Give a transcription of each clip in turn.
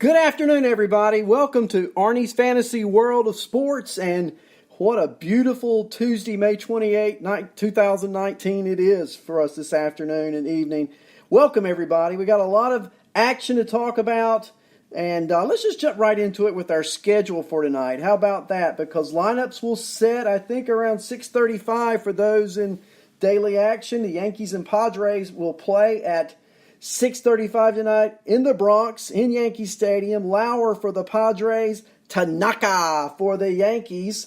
Good afternoon, everybody. Welcome to Arnie's Fantasy World of Sports, and what a beautiful Tuesday, May 28, 2019 it is for us this afternoon and evening. Welcome, everybody. We got a lot of action to talk about, and let's just jump right into it with our schedule for tonight. How about that? Because lineups will set, I think, around 6:35 for those in daily action. The Yankees and Padres will play at 6:35 tonight in the Bronx, in Yankee Stadium. Lauer for the Padres, Tanaka for the Yankees.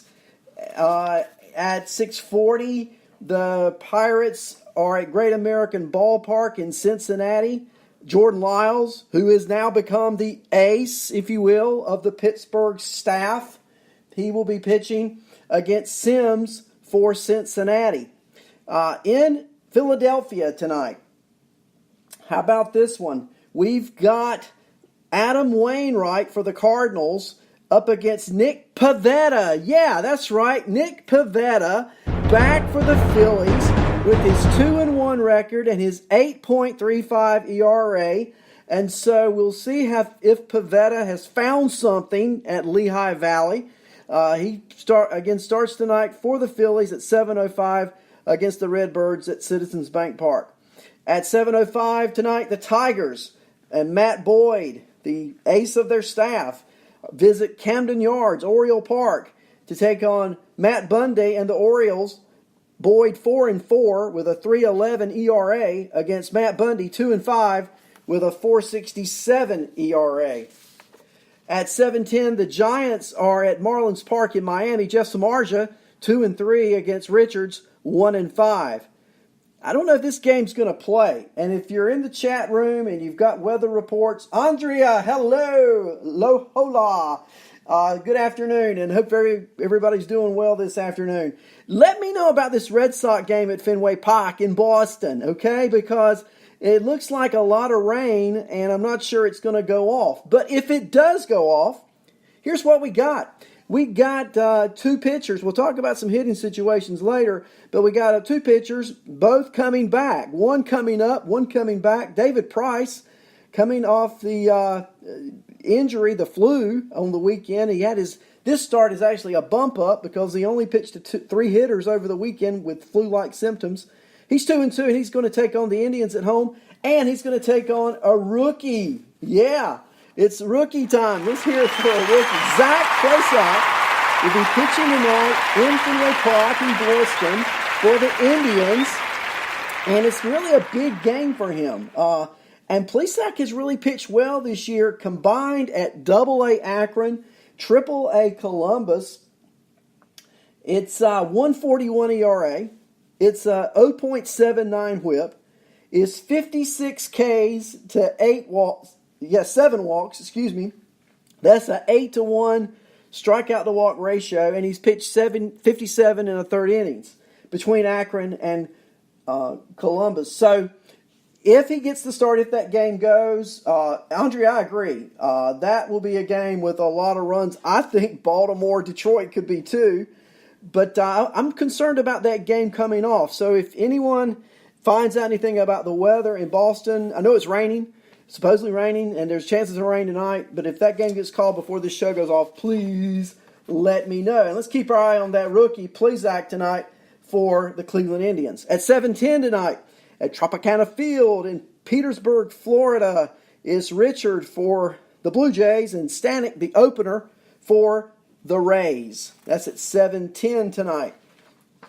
At 6:40, the Pirates are at Great American Ballpark in Cincinnati. Jordan Lyles, who has now become the ace, if you will, of the Pittsburgh staff, he will be pitching against Sims for Cincinnati. In Philadelphia tonight, how about this one? We've got Adam Wainwright for the Cardinals up against Nick Pivetta. Yeah, that's right. Nick Pivetta back for the Phillies with his 2-1 record and his 8.35 ERA. And so we'll see if Pivetta has found something at Lehigh Valley. He starts tonight for the Phillies at 7:05 against the Redbirds at Citizens Bank Park. At 7:05 tonight, the Tigers and Matt Boyd, the ace of their staff, visit Camden Yards, Oriole Park, to take on Matt Bundy and the Orioles. Boyd 4-4 with a 3.11 ERA against Matt Bundy 2-5 with a 4.67 ERA. At 7:10, the Giants are at Marlins Park in Miami. Jeff Samardzija 2-3 against Richards 1-5. I don't know if this game's going to play. And if you're in the chat room and you've got weather reports, Andrea, hello, hola. Good afternoon, and hope everybody's doing well this afternoon. Let me know about this Red Sox game at Fenway Park in Boston, okay? Because it looks like a lot of rain, and I'm not sure it's going to go off. But if it does go off, here's what we got. We got two pitchers. We'll talk about some hitting situations later, but we got two pitchers, both coming back. One coming up, one coming back. David Price coming off the injury, the flu, on the weekend. This start is actually a bump up because he only pitched to three hitters over the weekend with flu-like symptoms. He's 2-2, and he's going to take on the Indians at home, and he's going to take on a rookie. Yeah. It's rookie time. Let's hear it for a rookie. Zach Plesac will be pitching tonight in Fenway Park in Boston for the Indians. And it's really a big game for him. And Plesac has really pitched well this year, combined at Double-A Akron, Triple-A Columbus. It's 1.41 ERA. It's a 0.79 whip. It's 56 Ks to 7 walks, That's an 8-1 strikeout to walk ratio, and he's pitched 57 and a third innings between Akron and Columbus. So if he gets the start, if that game goes, Andrea, I agree. That will be a game with a lot of runs. I think Baltimore, Detroit could be too, but I'm concerned about that game coming off. So if anyone finds out anything about the weather in Boston, I know it's raining. Supposedly raining, and there's chances of rain tonight. But if that game gets called before this show goes off, please let me know. And let's keep our eye on that rookie, Plesac, tonight for the Cleveland Indians. At 7:10 tonight at Tropicana Field in Petersburg, Florida, is Richard for the Blue Jays and Stanek, the opener, for the Rays. That's at 7:10 tonight.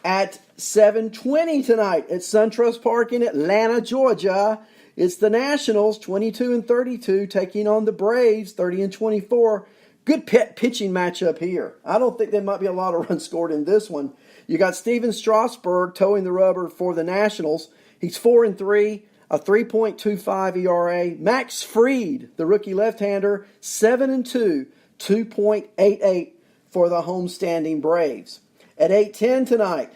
At 7:20 tonight at SunTrust Park in Atlanta, Georgia, it's the Nationals, 22-32, taking on the Braves, 30-24. Good pitching matchup here. I don't think there might be a lot of runs scored in this one. You got Steven Strasburg towing the rubber for the Nationals. He's 4-3, a 3.25 ERA. Max Fried, the rookie left-hander, 7-2, 2.88 for the homestanding Braves. At 8:10 tonight,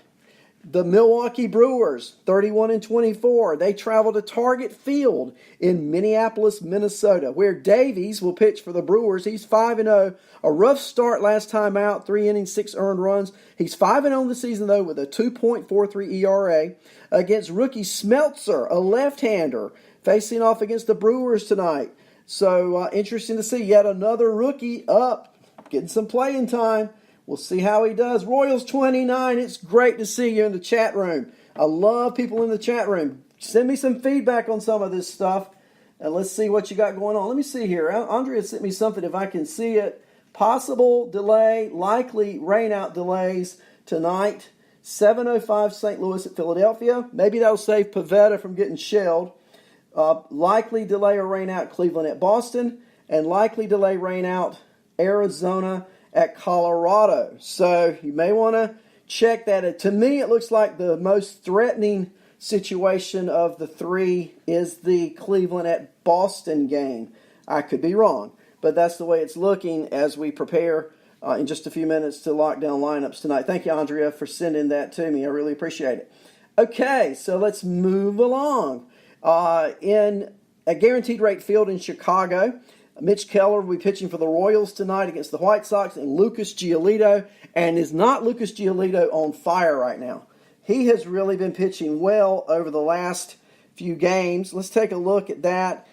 the Milwaukee Brewers, 31-24. They travel to Target Field in Minneapolis, Minnesota, where Davies will pitch for the Brewers. He's 5-0. A rough start last time out, 3 innings, 6 earned runs. He's 5-0 this season, though, with a 2.43 ERA against rookie Smeltzer, a left-hander, facing off against the Brewers tonight. So interesting to see yet another rookie up, getting some playing time. We'll see how he does. Royals 29, it's great to see you in the chat room. I love people in the chat room. Send me some feedback on some of this stuff, and let's see what you got going on. Let me see here. Andrea sent me something if I can see it. Possible delay, likely rainout delays tonight. 7:05 St. Louis at Philadelphia. Maybe that'll save Pavetta from getting shelled. Likely delay or rainout Cleveland at Boston. And likely delay rainout Arizona at Colorado. So you may want to check that. To me, it looks like the most threatening situation of the three is the Cleveland at Boston game. I could be wrong, but that's the way it's looking as we prepare in just a few minutes to lock down lineups tonight. Thank you, Andrea, for sending that to me. I really appreciate it. Okay, so let's move along. In a guaranteed rate field in Chicago, Mitch Keller will be pitching for the Royals tonight against the White Sox and Lucas Giolito. And is not Lucas Giolito on fire right now? He has really been pitching well over the last few games. Let's take a look at that.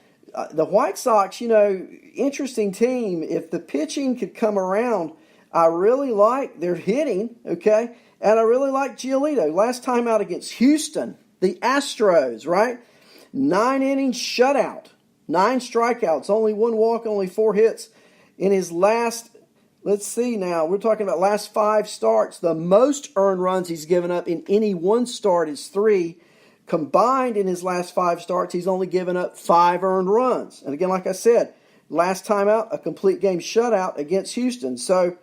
The White Sox, interesting team. If the pitching could come around, I really like their hitting, okay? And I really like Giolito. Last time out against Houston, the Astros, right? 9 innings shutout, 9 strikeouts, only 1 walk, only 4 hits. In his last, let's see now, we're talking about last 5 starts. The most earned runs he's given up in any one start is 3. Combined in his last 5 starts, he's only given up 5 earned runs. And again, like I said, last time out, a complete game shutout against Houston. So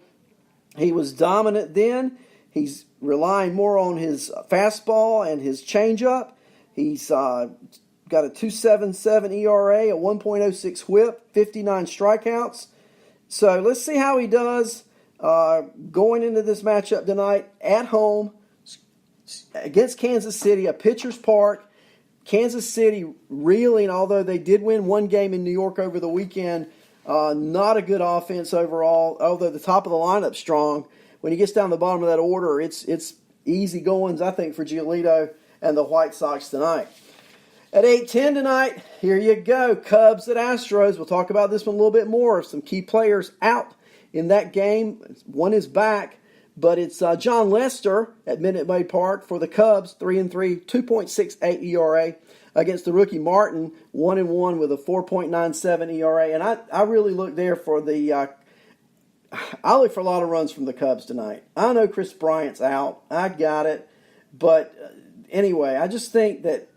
he was dominant then. He's relying more on his fastball and his changeup. He's got a 2.77 ERA, a 1.06 whip, 59 strikeouts. So let's see how he does going into this matchup tonight at home against Kansas City, a pitcher's park. Kansas City reeling, although they did win 1 game in New York over the weekend. Not a good offense overall, although the top of the lineup's strong. When he gets down the bottom of that order, it's easy goings, I think, for Giolito and the White Sox tonight. At 8:10 tonight, here you go, Cubs at Astros. We'll talk about this one a little bit more. Some key players out in that game. One is back, but it's John Lester at Minute Maid Park for the Cubs, 3-3, 2.68 ERA against the rookie Martin, 1-1 with a 4.97 ERA. And I really look there for I look for a lot of runs from the Cubs tonight. I know Chris Bryant's out. I got it. But anyway, I just think that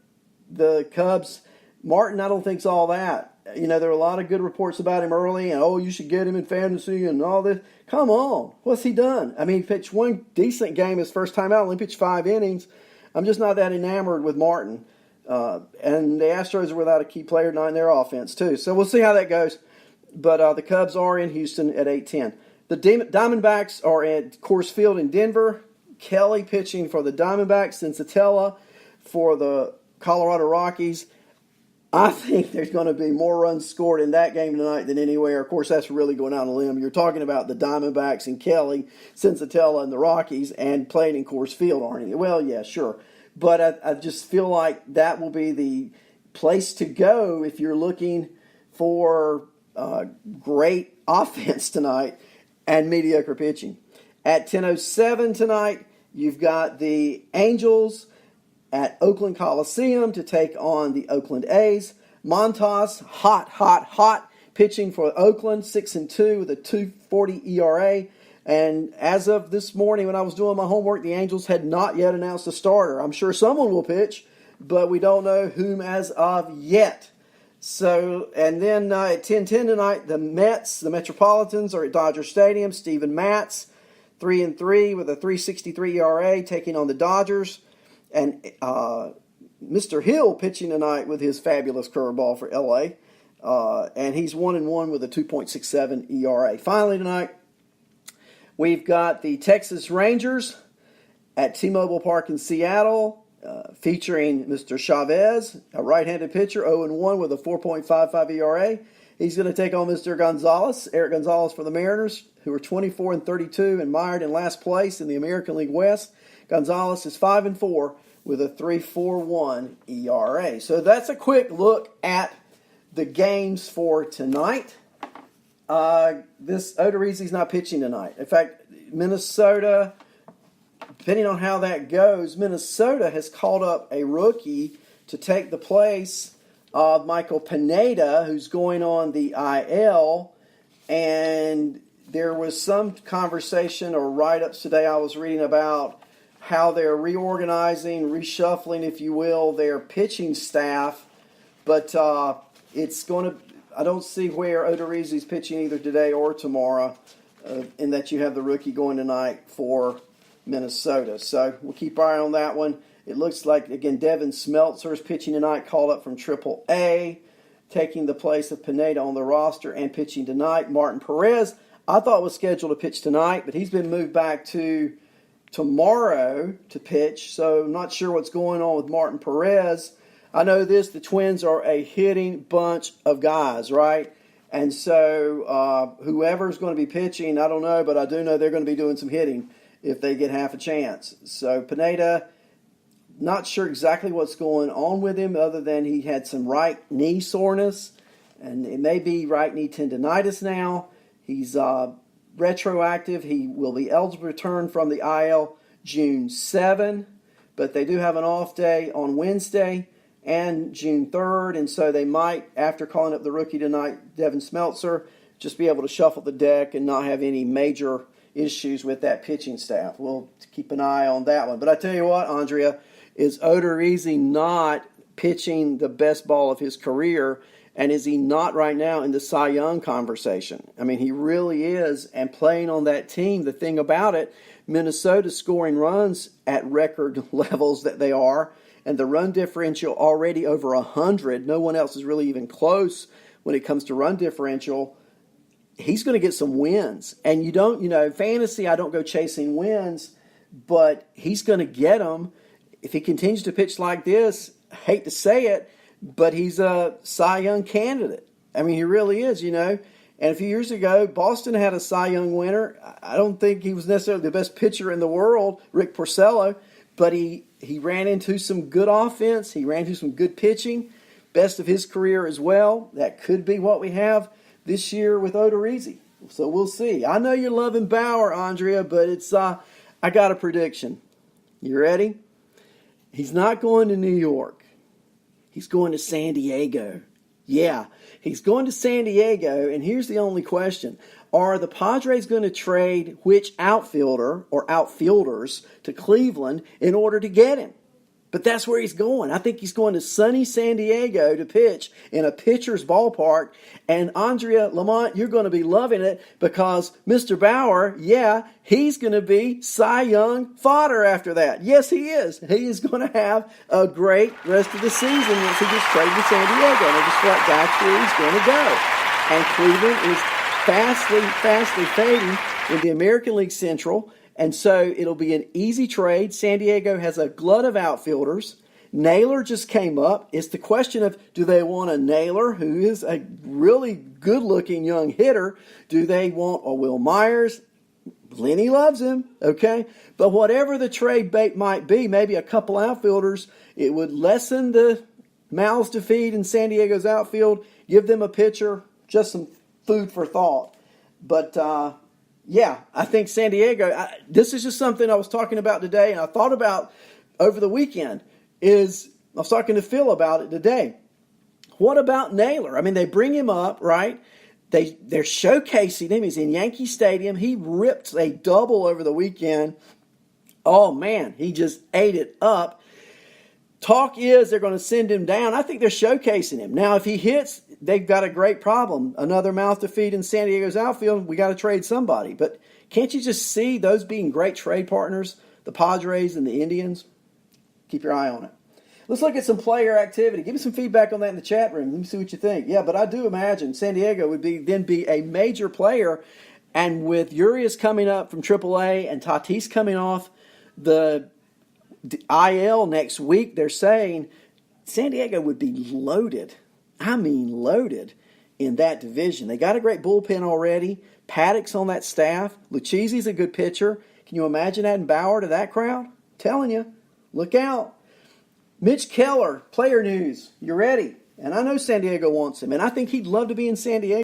the Cubs, Martin, I don't think's all that. There were a lot of good reports about him early, and, you should get him in fantasy and all this. Come on. What's he done? I mean, he pitched 1 decent game his first time out, only pitched 5 innings. I'm just not that enamored with Martin. And the Astros are without a key player tonight in their offense, too. So we'll see how that goes. But the Cubs are in Houston at 8:10. The Diamondbacks are at Coors Field in Denver. Kelly pitching for the Diamondbacks, Sensatella for the Colorado Rockies. I think there's going to be more runs scored in that game tonight than anywhere. Of course, that's really going out on a limb. You're talking about the Diamondbacks and Kelly, Sensatella, and the Rockies, and playing in Coors Field, aren't you? Well, yeah, sure. But I just feel like that will be the place to go if you're looking for great offense tonight and mediocre pitching. At 10:07 tonight, you've got the Angels at Oakland Coliseum to take on the Oakland A's. Montas, hot, pitching for Oakland, 6-2 with a 2.40 ERA. And as of this morning when I was doing my homework, the Angels had not yet announced a starter. I'm sure someone will pitch, but we don't know whom as of yet. So, and then at 10:10 tonight, the Mets, the Metropolitans, are at Dodger Stadium. Steven Matz, 3-3 with a 3.63 ERA, taking on the Dodgers. And Mr. Hill pitching tonight with his fabulous curveball for L.A. And he's 1-1 with a 2.67 ERA. Finally tonight, we've got the Texas Rangers at T-Mobile Park in Seattle, featuring Mr. Chavez, a right-handed pitcher, 0-1 with a 4.55 ERA. He's going to take on Mr. Gonzalez, Eric Gonzalez for the Mariners, who are 24-32 and mired in last place in the American League West. Gonzalez is 5-4 with a 3.41 ERA. So that's a quick look at the games for tonight. This Odorizzi's not pitching tonight. In fact, Minnesota, depending on how that goes, Minnesota has called up a rookie to take the place of Michael Pineda, who's going on the IL. And there was some conversation or write-ups today I was reading about how they're reorganizing, reshuffling, if you will, their pitching staff. But it's going to, I don't see where Odorizzi's pitching either today or tomorrow, in that you have the rookie going tonight for Minnesota. So we'll keep our eye on that one. It looks like, again, Devin Smeltzer is pitching tonight, called up from AAA, taking the place of Pineda on the roster and pitching tonight. Martin Perez, I thought was scheduled to pitch tonight, but he's been moved back to tomorrow to pitch, so I'm not sure what's going on with Martin Perez. I know this, the Twins are a hitting bunch of guys, right? And so whoever's going to be pitching, I don't know, but I do know they're going to be doing some hitting if they get half a chance. So Pineda, not sure exactly what's going on with him other than he had some right knee soreness, and it may be right knee tendonitis now. He's retroactive. He will be eligible to return from the IL June 7, but they do have an off day on Wednesday and June 3rd, and so they might, after calling up the rookie tonight, Devin Smeltzer, just be able to shuffle the deck and not have any major issues with that pitching staff. We'll keep an eye on that one. But I tell you what, Andrea, is Odorizzi not pitching the best ball of his career? And is he not right now in the Cy Young conversation? I mean, he really is. And playing on that team, the thing about it, Minnesota's scoring runs at record levels that they are, and the run differential already over 100. No one else is really even close when it comes to run differential. He's going to get some wins. And you don't, fantasy, I don't go chasing wins, but he's going to get them. If he continues to pitch like this, I hate to say it, but he's a Cy Young candidate. I mean, he really is, And a few years ago, Boston had a Cy Young winner. I don't think he was necessarily the best pitcher in the world, Rick Porcello, but he ran into some good offense. He ran into some good pitching, best of his career as well. That could be what we have this year with Odorizzi. So we'll see. I know you're loving Bauer, Andrea, but it's I got a prediction. You ready? He's not going to New York. He's going to San Diego. Yeah, he's going to San Diego, and here's the only question. Are the Padres going to trade which outfielder or outfielders to Cleveland in order to get him? But that's where he's going. I think he's going to sunny San Diego to pitch in a pitcher's ballpark. And Andrea Lamont, you're going to be loving it because Mr. Bauer, he's going to be Cy Young fodder after that. Yes, he is. He is going to have a great rest of the season once he gets traded to San Diego. And I just feel like that's where he's going to go. And Cleveland is fastly fading in the American League Central. And so it'll be an easy trade. San Diego has a glut of outfielders. Naylor just came up. It's the question of, do they want a Naylor, who is a really good-looking young hitter? Do they want a Will Myers? Lenny loves him, okay? But whatever the trade bait might be, maybe a couple outfielders, it would lessen the mouths to feed in San Diego's outfield, give them a pitcher, just some food for thought. But, I think San Diego, this is just something I was talking about today and I thought about over the weekend. I was talking to Phil about it today. What about Naylor? I mean, they bring him up, right? They're showcasing him. He's in Yankee Stadium. He ripped a double over the weekend. Oh, man, he just ate it up. Talk is they're going to send him down. I think they're showcasing him. Now, if he hits, they've got a great problem. Another mouth to feed in San Diego's outfield. We got to trade somebody. But can't you just see those being great trade partners, the Padres and the Indians? Keep your eye on it. Let's look at some player activity. Give me some feedback on that in the chat room. Let me see what you think. Yeah, but I do imagine San Diego would be a major player. And with Urias coming up from AAA and Tatis coming off the IL next week, they're saying San Diego would be loaded. I mean loaded in that division. They got a great bullpen already. Paddock's on that staff. Lucchesi's a good pitcher. Can you imagine adding Bauer to that crowd? I'm telling you, look out. Mitch Keller, player news. You ready? And I know San Diego wants him, and I think he'd love to be in San Diego.